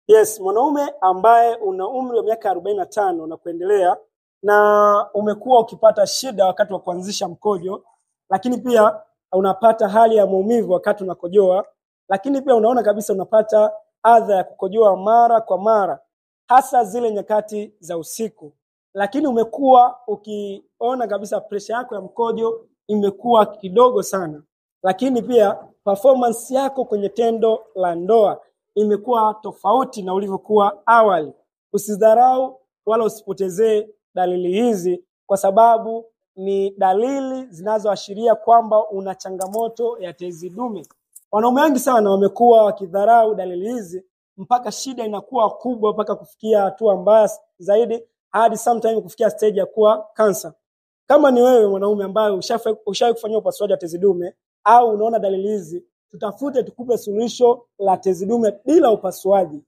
Yes, mwanaume ambaye una umri wa miaka 45 na kuendelea na umekuwa ukipata shida wakati wa kuanzisha mkojo, lakini pia unapata hali ya maumivu wakati unakojoa, lakini pia unaona kabisa unapata adha ya kukojoa mara kwa mara, hasa zile nyakati za usiku. Lakini umekuwa ukiona kabisa pressure yako ya mkojo imekuwa kidogo sana, lakini pia performance yako kwenye tendo la ndoa imekuwa tofauti na ulivyokuwa awali. Usidharau wala usipotezee dalili hizi, kwa sababu ni dalili zinazoashiria kwamba una changamoto ya tezi dume. Wanaume wengi sana wamekuwa wakidharau dalili hizi mpaka shida inakuwa kubwa, mpaka kufikia hatua mbaya zaidi, hadi sometimes kufikia stage ya kuwa cancer. Kama ni wewe mwanaume ambaye ushawahi kufanywa upasuaji wa tezi dume au unaona dalili hizi, tutafute tukupe suluhisho la tezi dume bila upasuaji.